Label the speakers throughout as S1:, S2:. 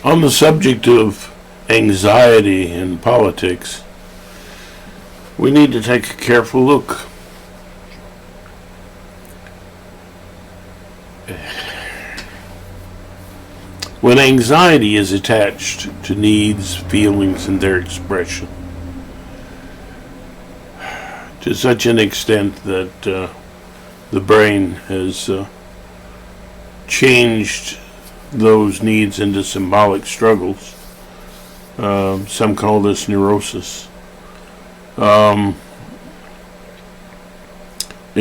S1: On the subject of anxiety in politics, we need to take a careful look. When anxiety is attached to needs, feelings, and their expression, to such an extent that the brain has changed those needs into symbolic struggles. Some call this neurosis. It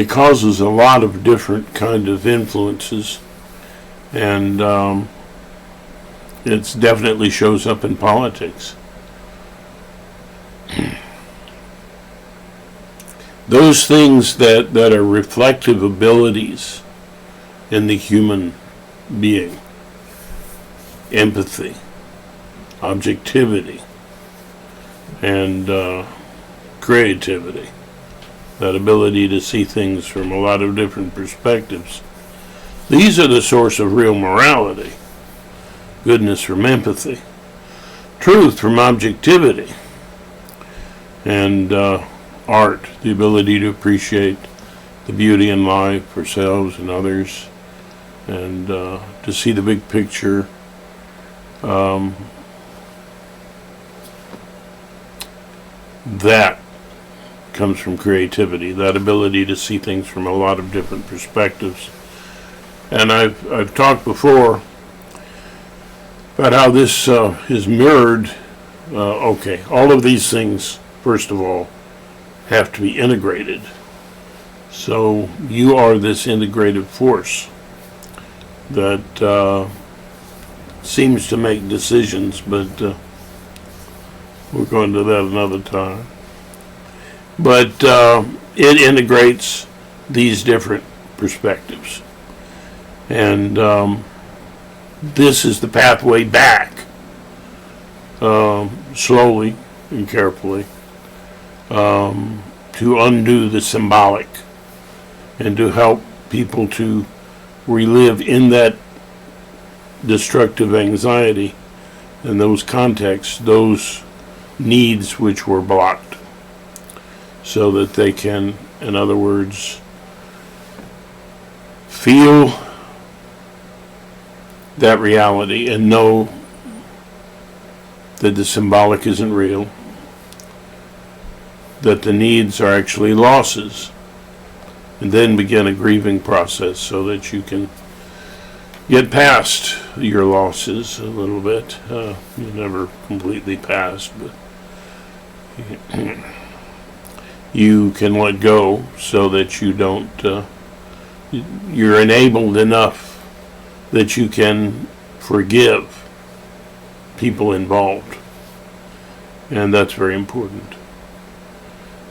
S1: causes a lot of different kind of influences, and it definitely shows up in politics. Those things that are reflective abilities in the human being: empathy, objectivity, and creativity, that ability to see things from a lot of different perspectives. These are the source of real morality: goodness from empathy, truth from objectivity, and art, the ability to appreciate the beauty in life, ourselves and others, and to see the big picture. That comes from creativity, that ability to see things from a lot of different perspectives. And I've talked before about how this is mirrored. All of these things, first of all, have to be integrated. So you are this integrative force that seems to make decisions, but we'll go into that another time. But it integrates these different perspectives. And this is the pathway back, slowly and carefully, to undo the symbolic and to help people to relive in that destructive anxiety in those contexts, those needs which were blocked, so that they can, in other words, feel that reality and know that the symbolic isn't real, that the needs are actually losses, and then begin a grieving process so that you can get past your losses a little bit. You never completely past, but you can let go so that you don't, you're enabled enough that you can forgive people involved. And that's very important.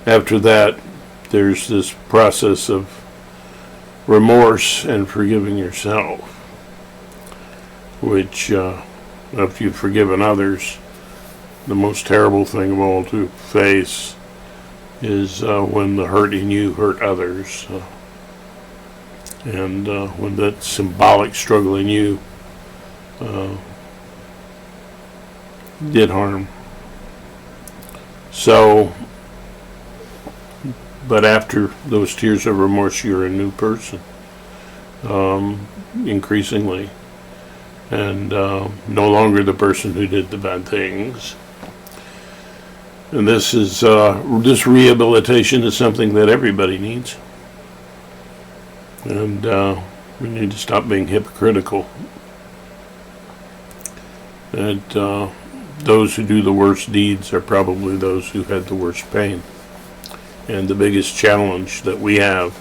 S1: After that, there's this process of remorse and forgiving yourself, which, after you've forgiven others, the most terrible thing of all to face is when the hurt in you hurt others, and when that symbolic struggle in you did harm. So, but after those tears of remorse, you're a new person, increasingly, and no longer the person who did the bad things. And this rehabilitation is something that everybody needs. And we need to stop being hypocritical. That those who do the worst deeds are probably those who had the worst pain. And the biggest challenge that we have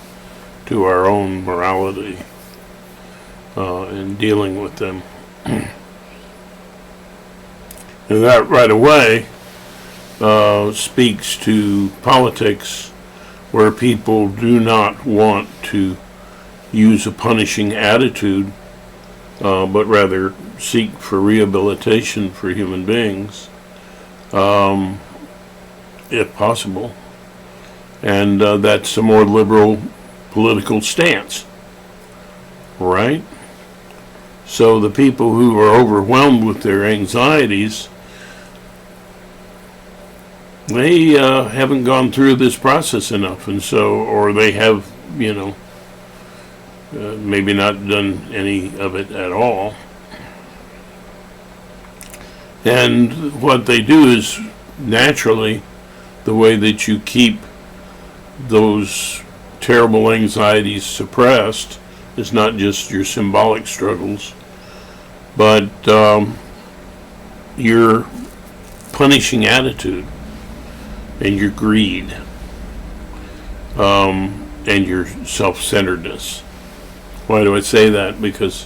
S1: to our own morality in dealing with them. And that right away speaks to politics, where people do not want to use a punishing attitude, but rather seek for rehabilitation for human beings, if possible. And that's a more liberal political stance, right? So the people who are overwhelmed with their anxieties, they haven't gone through this process enough, and so, or they have, maybe not done any of it at all. And what they do is, naturally, the way that you keep those terrible anxieties suppressed is not just your symbolic struggles, but your punishing attitude and your greed and your self-centeredness. Why do I say that? Because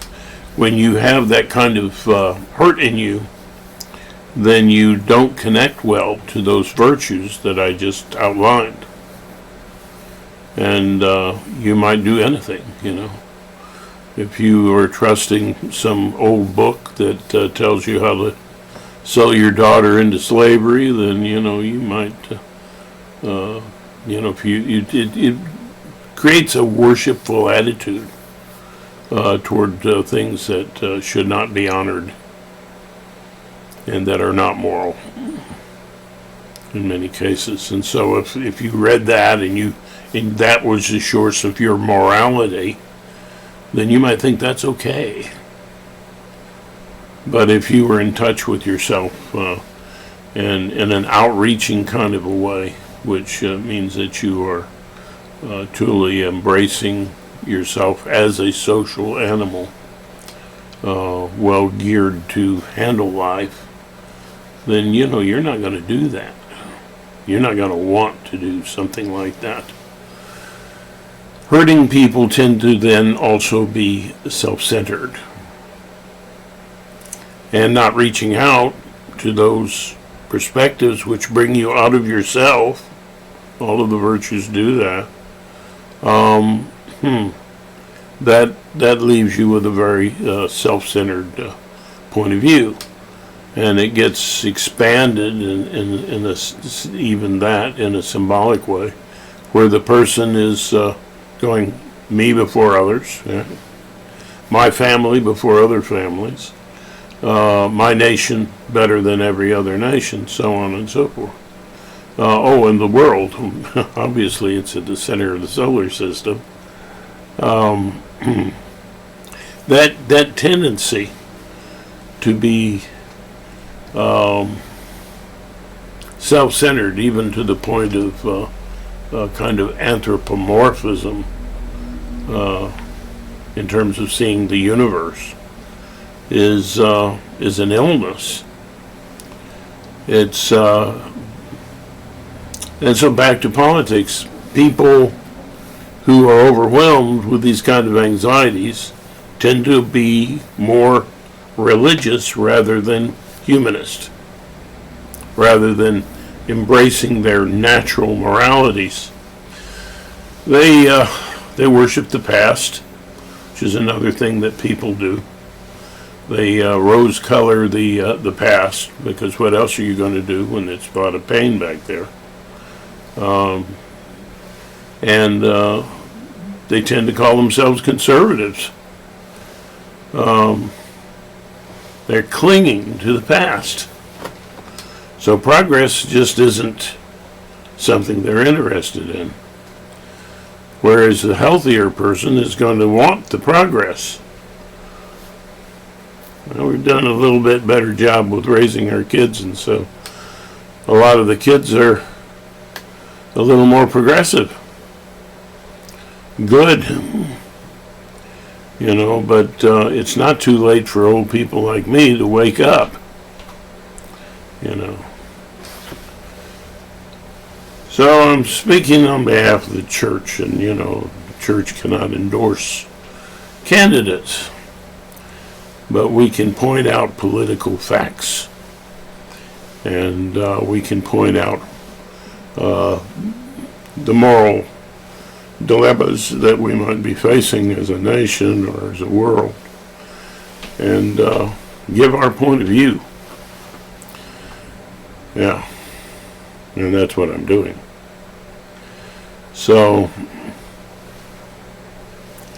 S1: when you have that kind of hurt in you, then you don't connect well to those virtues that I just outlined. And you might do anything, If you are trusting some old book that tells you how to sell your daughter into slavery, then, you might, if it creates a worshipful attitude toward things that should not be honored and that are not moral in many cases. And so if you read that and that was the source of your morality, then you might think that's okay. But if you were in touch with yourself and in an outreaching kind of a way, which means that you are truly embracing yourself as a social animal, well geared to handle life, then you're not going to do that. You're not going to want to do something like that. Hurting people tend to then also be self-centered and not reaching out to those perspectives which bring you out of yourself. All of the virtues do that. That leaves you with a very self-centered point of view. And it gets expanded in a symbolic way, where the person is going me before others, my family before other families, my nation better than every other nation, so on and so forth. And the world, obviously it's at the center of the solar system. That tendency to be self-centered, even to the point of kind of anthropomorphism in terms of seeing the universe, is an illness. It's and so back to politics. People who are overwhelmed with these kind of anxieties tend to be more religious rather than humanist, rather than embracing their natural moralities. They worship the past, which is another thing that people do. They rose color the past, because what else are you going to do when it's a lot of pain back there? And they tend to call themselves conservatives. They're clinging to the past. So progress just isn't something they're interested in. Whereas the healthier person is going to want the progress. Well, we've done a little bit better job with raising our kids, and so a lot of the kids are a little more progressive. Good. But it's not too late for old people like me to wake up. So I'm speaking on behalf of the church, and the church cannot endorse candidates, but we can point out political facts, and we can point out the moral dilemmas that we might be facing as a nation or as a world, and give our point of view. Yeah, and that's what I'm doing. So,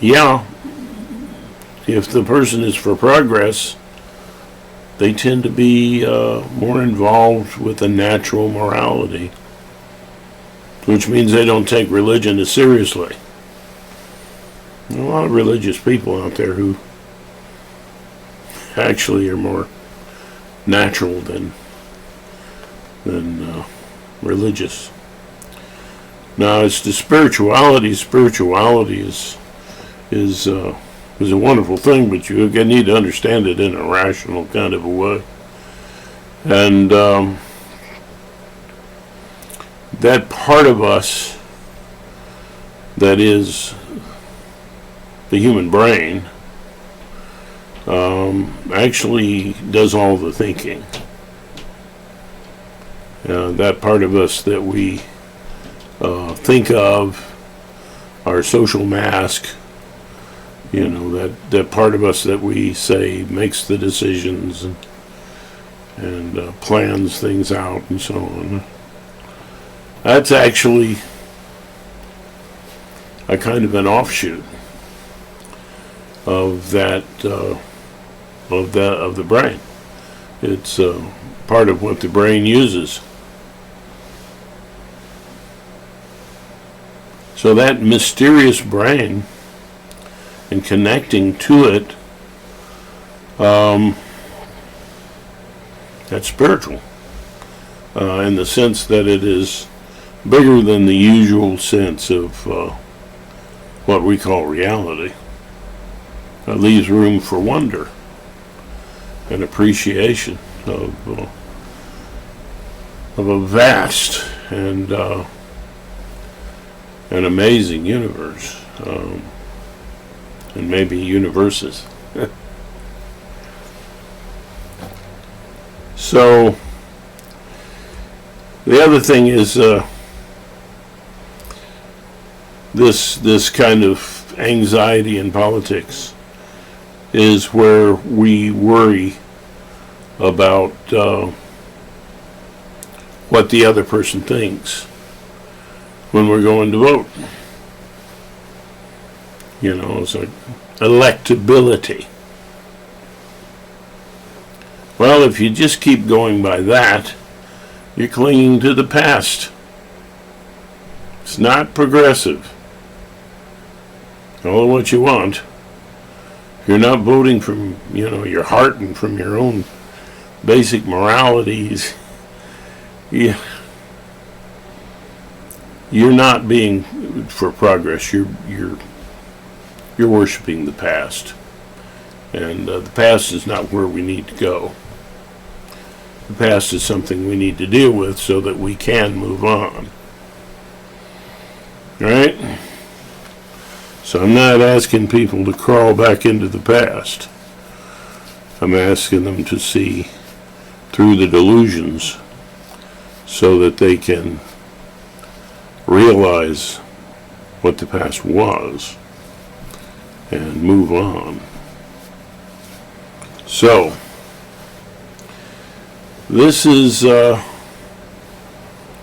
S1: yeah, if the person is for progress, they tend to be more involved with a natural morality, which means they don't take religion as seriously. There are a lot of religious people out there who actually are more natural than religious. Now, as to spirituality is a wonderful thing, but you need to understand it in a rational kind of a way. And that part of us that is the human brain actually does all the thinking. That part of us that we think of, our social mask, that part of us that we say makes the decisions and plans things out and so on. That's actually a kind of an offshoot of that of the brain. It's part of what the brain uses. So that mysterious brain, and connecting to it, that's spiritual, in the sense that it is bigger than the usual sense of what we call reality. It leaves room for wonder and appreciation of a vast and an amazing universe, and maybe universes. So the other thing is this kind of anxiety in politics is where we worry about what the other person thinks when we're going to vote. It's like electability. Well, if you just keep going by that, you're clinging to the past. It's not progressive. All what you want. If you're not voting from, your heart and from your own basic moralities, you're not being for progress. You're worshiping the past, and the past is not where we need to go. The past is something we need to deal with so that we can move on. All right? So I'm not asking people to crawl back into the past. I'm asking them to see through the delusions so that they can realize what the past was and move on. So, this is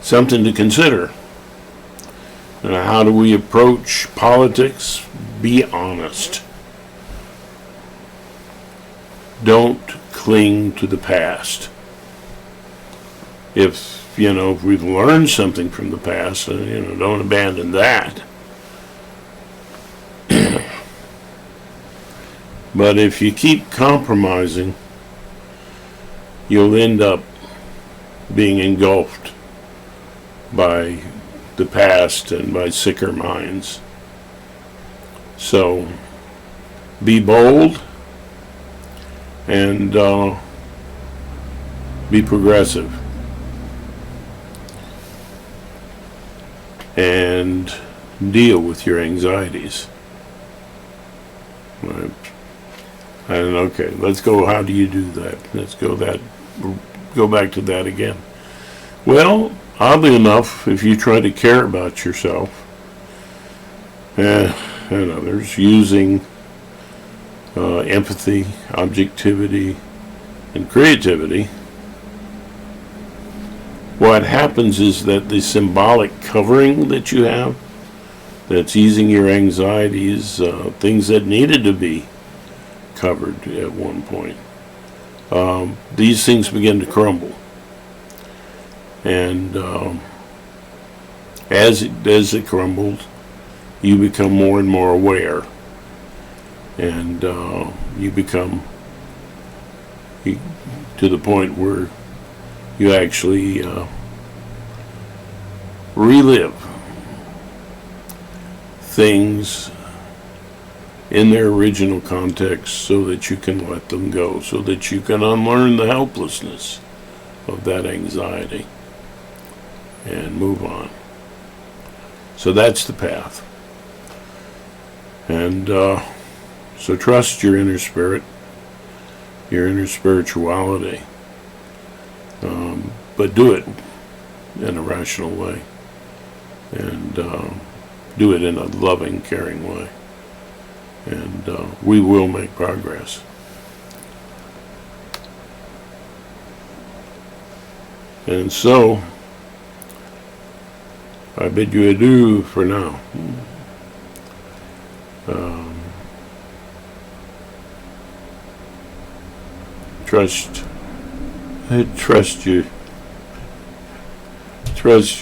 S1: something to consider. How do we approach politics? Be honest. Don't cling to the past. If we've learned something from the past, don't abandon that. But if you keep compromising, you'll end up being engulfed by the past and by sicker minds. So, be bold and be progressive. And deal with your anxieties. Right. And okay, let's go. How do you do that? Let's go back to that again. Well, oddly enough, if you try to care about yourself and others using empathy, objectivity, and creativity, what happens is that the symbolic covering that you have, that's easing your anxieties, things that needed to be covered at one point. These things begin to crumble, and as it crumbles, you become more and more aware, and you become to the point where you actually relive things in their original context so that you can let them go, so that you can unlearn the helplessness of that anxiety and move on. So that's the path. And so trust your inner spirit, your inner spirituality, but do it in a rational way, and do it in a loving, caring way, and we will make progress. And so I bid you adieu for now. Trust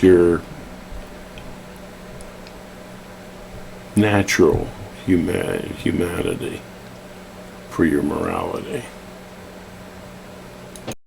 S1: your natural humanity for your morality.